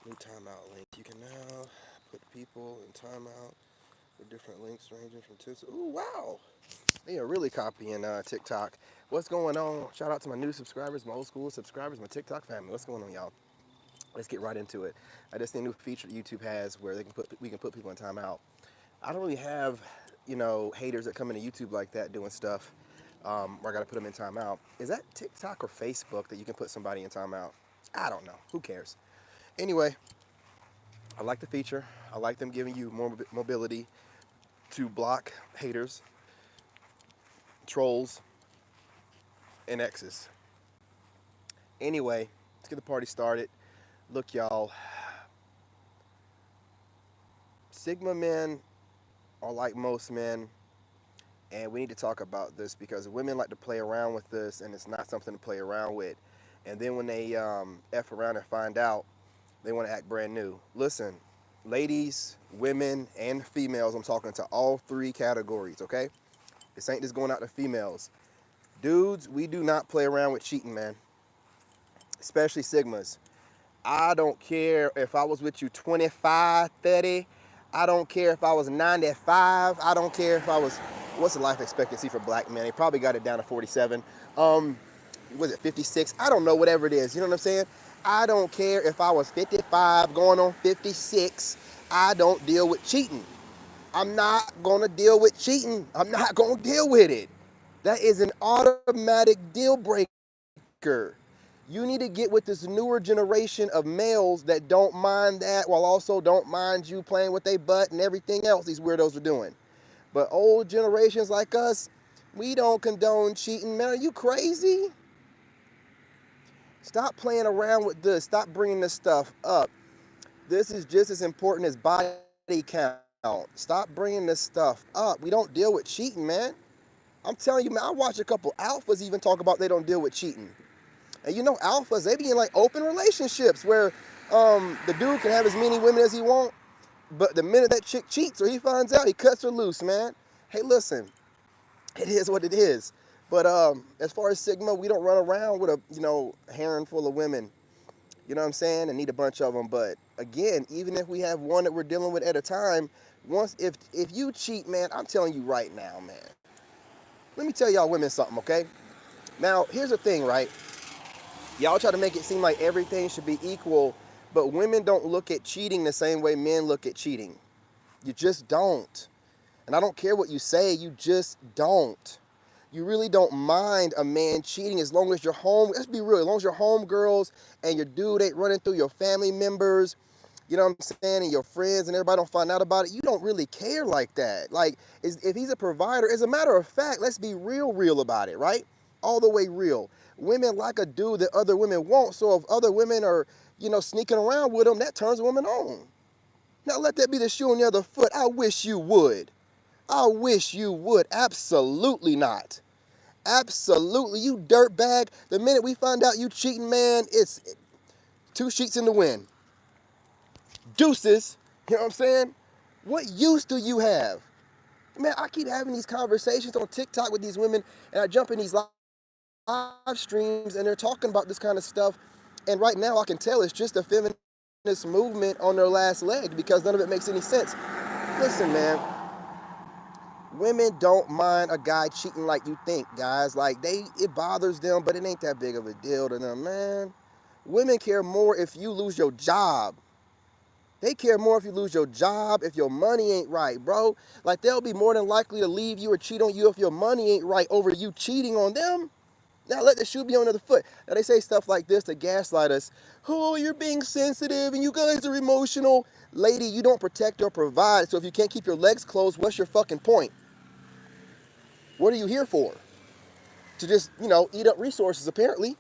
New timeout link. You can now put people in timeout with different links ranging from tips. Ooh, wow. They are really copying TikTok. What's going on? Shout out to my new subscribers, my old school subscribers, my TikTok family. What's going on, y'all? Let's get right into it. I just think a new feature YouTube has where we can put people in timeout. I don't really have, haters that come into YouTube like that doing stuff where I got to put them in timeout. Is that TikTok or Facebook that you can put somebody in timeout? I don't know. Who cares? Anyway, I like the feature. I like them giving you more mobility to block haters, trolls, and exes. Anyway, let's get the party started. Look, y'all, Sigma men are like most men, and we need to talk about this because women like to play around with this, and it's not something to play around with. And then when they F around and find out, they want to act brand new. Listen, ladies, women, and females, I'm talking to all three categories, okay? This ain't just going out to females. Dudes, we do not play around with cheating, man, especially Sigmas. I don't care if I was with you 25, 30. I don't care if I was 95. I don't care if I was, what's the life expectancy for black men? They probably got it down to 47. Was it 56? I don't know, whatever it is. You know what I'm saying? I don't care if I was 55 going on 56. I don't deal with cheating. I'm not going to deal with cheating. I'm not going to deal with it. That is an automatic deal breaker. You need to get with this newer generation of males that don't mind that while also don't mind you playing with their butt and everything else these weirdos are doing. But old generations like us, we don't condone cheating. Man, are you crazy? Stop playing around with this. Stop bringing this stuff up. This is just as important as body count. Stop bringing this stuff up. We don't deal with cheating, man. I'm telling you, man, I watch a couple alphas even talk about they don't deal with cheating. And you know, alphas, they be in like open relationships where the dude can have as many women as he want, but the minute that chick cheats or he finds out, he cuts her loose, man. Hey, listen, it is what it is. But as far as Sigma, we don't run around with a harem full of women. You know what I'm saying? And need a bunch of them. But again, even if we have one that we're dealing with at a time, if you cheat, man, I'm telling you right now, man. Let me tell y'all women something, okay? Now, here's the thing, right? Y'all try to make it seem like everything should be equal, but women don't look at cheating the same way men look at cheating. You just don't. And I don't care what you say, you just don't. You really don't mind a man cheating as long as you're home. Let's be real, as long as you're home girls and your dude ain't running through your family members, you know what I'm saying, and your friends and everybody don't find out about it, you don't really care like that. Like, if he's a provider, as a matter of fact, let's be real about it, right? All the way real. Women like a dude that other women won't, so if other women are, sneaking around with him, that turns a woman on. Now let that be the shoe on the other foot. I wish you would. I wish you would. Absolutely not. Absolutely. You dirtbag. The minute we find out you cheating, man, it's two sheets in the wind. Deuces. You know what I'm saying? What use do you have? Man, I keep having these conversations on TikTok with these women, and I jump in these live streams, and they're talking about this kind of stuff. And right now, I can tell it's just a feminist movement on their last leg because none of it makes any sense. Listen, man. Women don't mind a guy cheating like you think, guys. Like, it bothers them, but it ain't that big of a deal to them, man. Women care more if you lose your job. They care more if you lose your job, if your money ain't right, bro. Like, they'll be more than likely to leave you or cheat on you if your money ain't right over you cheating on them. Now, let the shoe be on the other foot. Now, they say stuff like this to gaslight us. Oh, you're being sensitive and you guys are emotional. Lady, you don't protect or provide, so if you can't keep your legs closed, what's your fucking point? What are you here for? To just, eat up resources, apparently,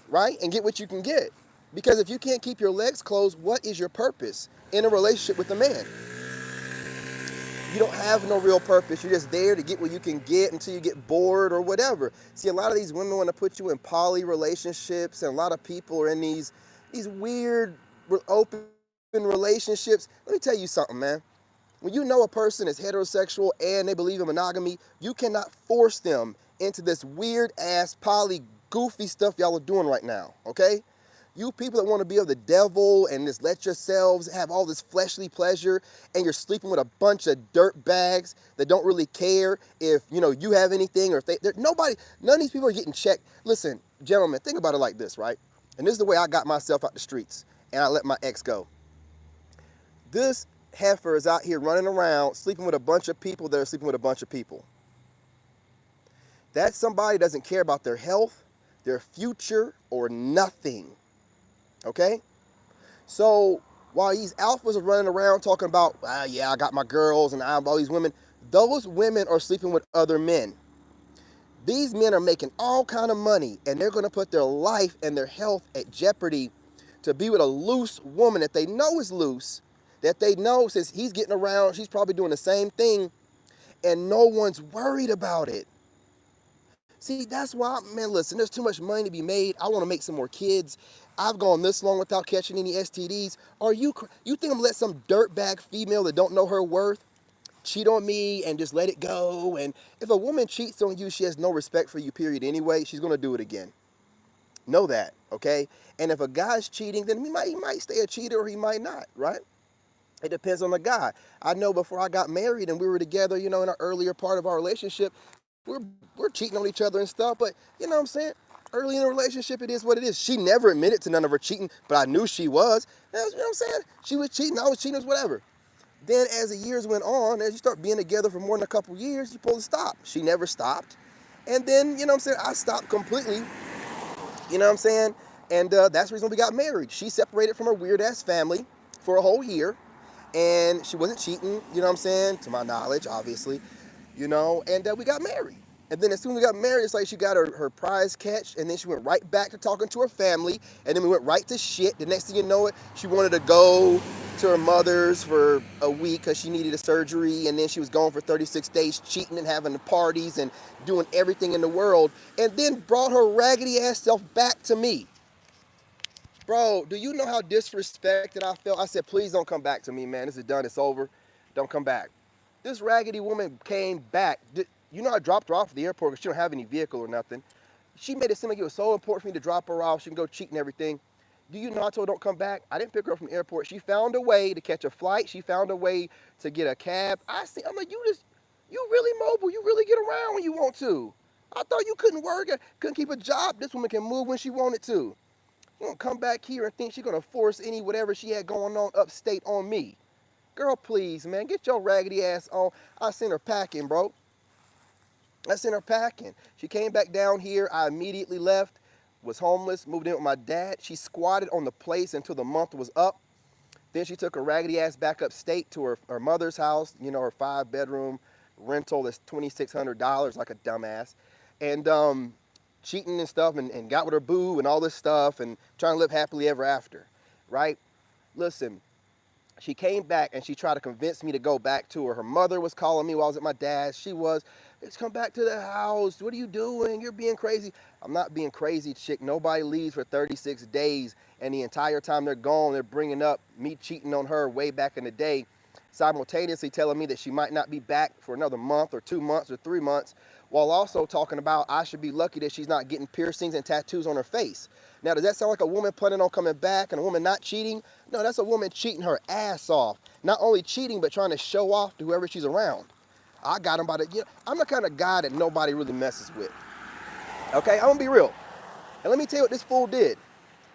right? And get what you can get. Because if you can't keep your legs closed, what is your purpose in a relationship with a man? You don't have no real purpose. You're just there to get what you can get until you get bored or whatever. See, a lot of these women want to put you in poly relationships, and a lot of people are in these weird open relationships. Let me tell you something, man. When you know a person is heterosexual and they believe in monogamy, you cannot force them into this weird ass poly goofy stuff y'all are doing right now, okay? You people that want to be of the devil and just let yourselves have all this fleshly pleasure, and you're sleeping with a bunch of dirt bags that don't really care if you have anything, or if none of these people are getting checked. Listen, gentlemen, think about it like this, right? And this is the way I got myself out the streets, and I let my ex go. This heifer is out here running around sleeping with a bunch of people that are sleeping with a bunch of people. That somebody doesn't care about their health, their future, or nothing. Okay? So while these alphas are running around talking about, yeah, I got my girls and I have all these women, those women are sleeping with other men. These men are making all kind of money, and they're going to put their life and their health at jeopardy to be with a loose woman that they know is loose, that they know since he's getting around, she's probably doing the same thing, and no one's worried about it. See, that's why, man, listen, there's too much money to be made. I want to make some more kids. I've gone this long without catching any STDs. You think I'm going to let some dirtbag female that don't know her worth cheat on me and just let it go? And if a woman cheats on you, she has no respect for you, period, anyway. She's going to do it again. Know that, okay? And if a guy's cheating, then he might stay a cheater or he might not, right? It depends on the guy. I know before I got married and we were together, in an earlier part of our relationship, we're cheating on each other and stuff, but you know what I'm saying? Early in the relationship, it is what it is. She never admitted to none of her cheating, but I knew she was. You know what I'm saying? She was cheating, I was cheating, it was whatever. Then as the years went on, as you start being together for more than a couple years, you're supposed to stop. She never stopped. And then, you know what I'm saying, I stopped completely, you know what I'm saying? And that's the reason we got married. She separated from her weird-ass family for a whole year, and she wasn't cheating, you know what I'm saying, to my knowledge, obviously, and we got married. And then as soon as we got married, it's like she got her prize catch, and then she went right back to talking to her family, and then we went right to shit. The next thing you know it, she wanted to go to her mother's for a week because she needed a surgery, and then she was gone for 36 days cheating and having the parties and doing everything in the world, and then brought her raggedy ass self back to me. Bro, do you know how disrespected I felt? I said, please don't come back to me, man. This is done. It's over. Don't come back. This raggedy woman came back. I dropped her off at the airport because she don't have any vehicle or nothing. She made it seem like it was so important for me to drop her off. She can go cheat and everything. Do you know I told her don't come back? I didn't pick her up from the airport. She found a way to catch a flight. She found a way to get a cab. I'm like, you really mobile. You really get around when you want to. I thought you couldn't work, couldn't keep a job. This woman can move when she wanted to. You don't come back here and think she's going to force any whatever she had going on upstate on me. Girl, please, man, get your raggedy ass on. I sent her packing, bro. I sent her packing. She came back down here. I immediately left, was homeless, moved in with my dad. She squatted on the place until the month was up. Then she took her raggedy ass back upstate to her mother's house, her 5-bedroom rental that's $2,600 like a dumbass. And cheating and stuff and got with her boo and all this stuff and trying to live happily ever after, right? Listen, she came back and she tried to convince me to go back to her. Her mother was calling me while I was at my dad's. Let's come back to the house. What are you doing? You're being crazy. I'm not being crazy, chick. Nobody leaves for 36 days, and the entire time they're gone, they're bringing up me cheating on her way back in the day, simultaneously telling me that she might not be back for another month or 2 months or 3 months, while also talking about I should be lucky that she's not getting piercings and tattoos on her face. Now, does that sound like a woman planning on coming back and a woman not cheating? No, that's a woman cheating her ass off. Not only cheating, but trying to show off to whoever she's around. I got him by I'm the kind of guy that nobody really messes with. Okay, I'm gonna be real. And let me tell you what this fool did.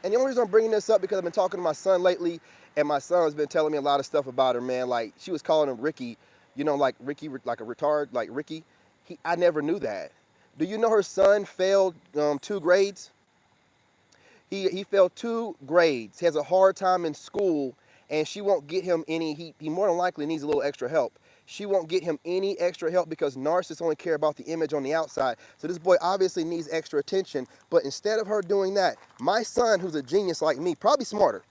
And the only reason I'm bringing this up because I've been talking to my son lately, and my son has been telling me a lot of stuff about her, man. Like, she was calling him Ricky, like Ricky, like a retard, like Ricky. I never knew that. Do you know her son failed 2 grades? He failed 2 grades. He has a hard time in school, and she won't get him any. He more than likely needs a little extra help. She won't get him any extra help because narcissists only care about the image on the outside. So this boy obviously needs extra attention. But instead of her doing that, my son, who's a genius like me, probably smarter,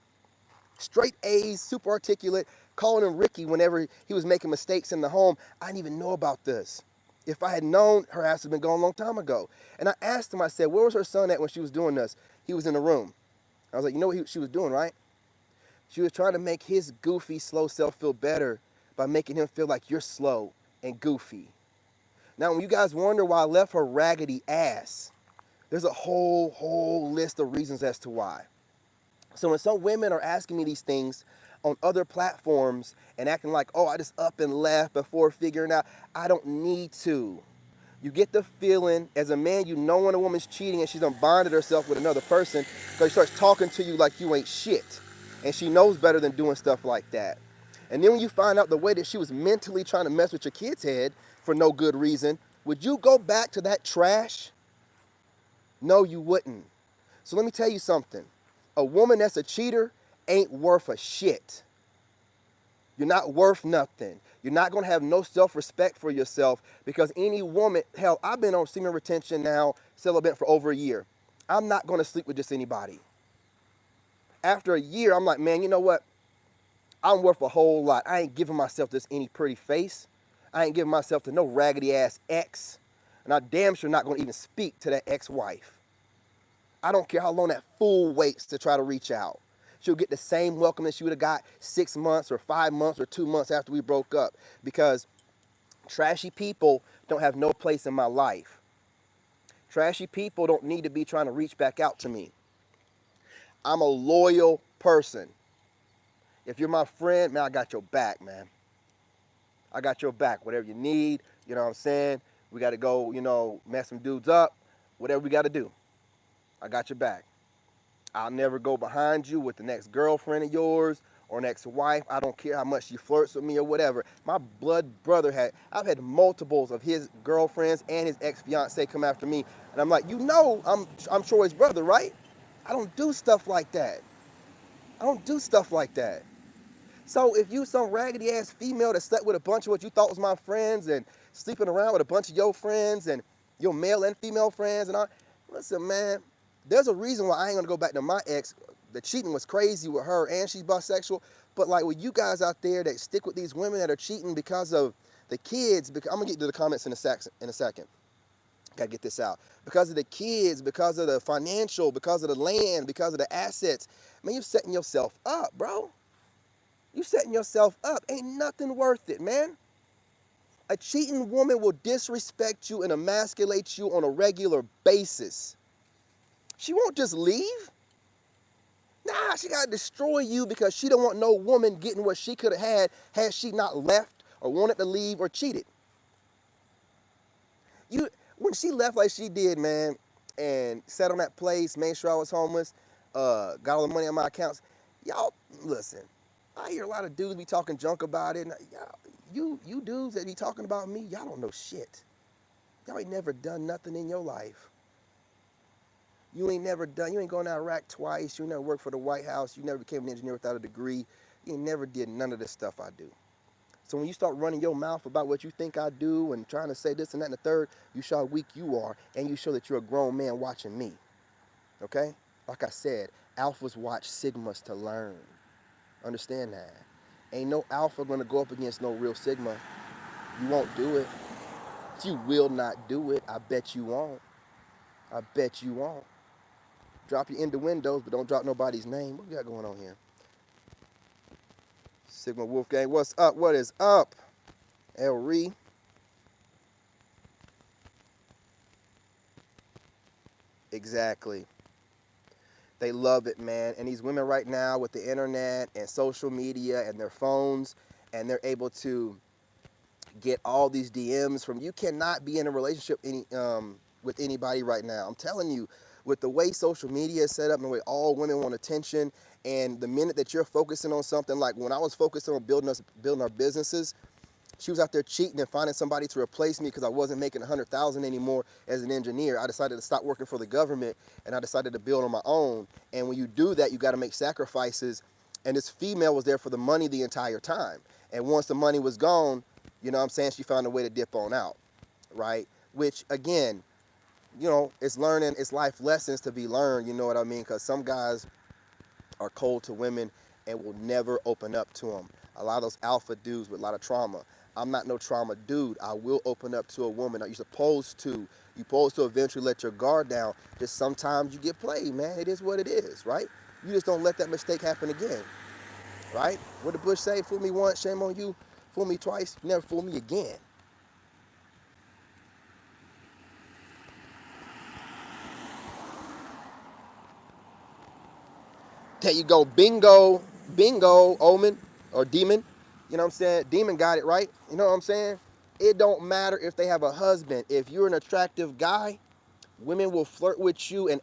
straight A's, super articulate, calling him Ricky whenever he was making mistakes in the home. I didn't even know about this. If I had known, her ass had been gone a long time ago. And I asked him, I said, where was her son at when she was doing this? He was in the room. I was like, you know what she was doing, right? She was trying to make his goofy, slow self feel better by making him feel like you're slow and goofy. Now, when you guys wonder why I left her raggedy ass, there's a whole list of reasons as to why. So when some women are asking me these things on other platforms and acting like, oh, I just up and left before figuring out, I don't need to. You get the feeling as a man, you know when a woman's cheating and she's done bonded herself with another person because she starts talking to you like you ain't shit. And she knows better than doing stuff like that. And then when you find out the way that she was mentally trying to mess with your kid's head for no good reason, would you go back to that trash? No, you wouldn't. So let me tell you something. A woman that's a cheater ain't worth a shit. You're not worth nothing. You're not going to have no self-respect for yourself because any woman, hell, I've been on semen retention now, celibate for over a year. I'm not going to sleep with just anybody. After a year, I'm like, man, you know what? I'm worth a whole lot. I ain't giving myself just any pretty face. I ain't giving myself to no raggedy ass ex. And I damn sure not going to even speak to that ex-wife. I don't care how long that fool waits to try to reach out. She'll get the same welcome that she would have got 6 months or 5 months or 2 months after we broke up because trashy people don't have no place in my life. Trashy people don't need to be trying to reach back out to me. I'm a loyal person. If you're my friend, man, I got your back, man. I got your back. Whatever you need, you know what I'm saying? We got to go, mess some dudes up. Whatever we got to do, I got your back. I'll never go behind you with the next girlfriend of yours or next wife. I don't care how much she flirts with me or whatever. My blood brother I've had multiples of his girlfriends and his ex-fiance come after me. And I'm like, I'm Troy's brother, right? I don't do stuff like that. I don't do stuff like that. So if you some raggedy ass female that slept with a bunch of what you thought was my friends and sleeping around with a bunch of your friends and your male and female friends and all, listen, man, there's a reason why I ain't gonna go back to my ex. The cheating was crazy with her and she's bisexual. But like with you guys out there that stick with these women that are cheating because of the kids, I'm gonna get to the comments in a second. Gotta get this out. Because of the kids, because of the financial, because of the land, because of the assets, man, you're setting yourself up, bro. You setting yourself up. Ain't nothing worth it, man. A cheating woman will disrespect you and emasculate you on a regular basis. She won't just leave. Nah, she gotta destroy you because she don't want no woman getting what she could have had she not left or wanted to leave or cheated. When she left like she did, man, and sat on that place, made sure I was homeless, got all the money on my accounts. Y'all, listen, I hear a lot of dudes be talking junk about it. And you dudes that be talking about me, y'all don't know shit. Y'all ain't never done nothing in your life. You ain't gone to Iraq twice. You never worked for the White House. You never became an engineer without a degree. You ain't never did none of this stuff I do. So when you start running your mouth about what you think I do and trying to say this and that and the third, you show how weak you are and you show that you're a grown man watching me. Okay? Like I said, alphas watch sigmas to learn. Understand that. Ain't no alpha gonna go up against no real sigma. You won't do it. You will not do it. I bet you won't. I bet you won't. Drop your innuendos, but don't drop nobody's name. What we got going on here? Sigma Wolfgang, what's up? What is up? El Ree. Exactly. They love it, man. And these women right now with the internet and social media and their phones, and they're able to get all these DMs from you. Cannot be in a relationship with anybody right now. I'm telling you, with the way social media is set up and the way all women want attention, and the minute that you're focusing on something, like when I was focusing on building our businesses, she was out there cheating and finding somebody to replace me because I wasn't making 100,000 anymore as an engineer. I decided to stop working for the government and I decided to build on my own. And when you do that, you got to make sacrifices. And this female was there for the money the entire time. And once the money was gone, you know what I'm saying, she found a way to dip on out, right? Which, again, it's learning, it's life lessons to be learned, you know what I mean? Because some guys are cold to women and will never open up to them. A lot of those alpha dudes with a lot of trauma. I'm not no trauma dude. I will open up to a woman. You're supposed to. You're supposed to eventually let your guard down. Just sometimes you get played, man. It is what it is, right? You just don't let that mistake happen again, right? What did Bush say? Fool me once, shame on you. Fool me twice, never fool me again. There you go. Bingo, bingo, Omen or Demon. You know what I'm saying? Demon got it right. You know what I'm saying? It don't matter if they have a husband. If you're an attractive guy, women will flirt with you and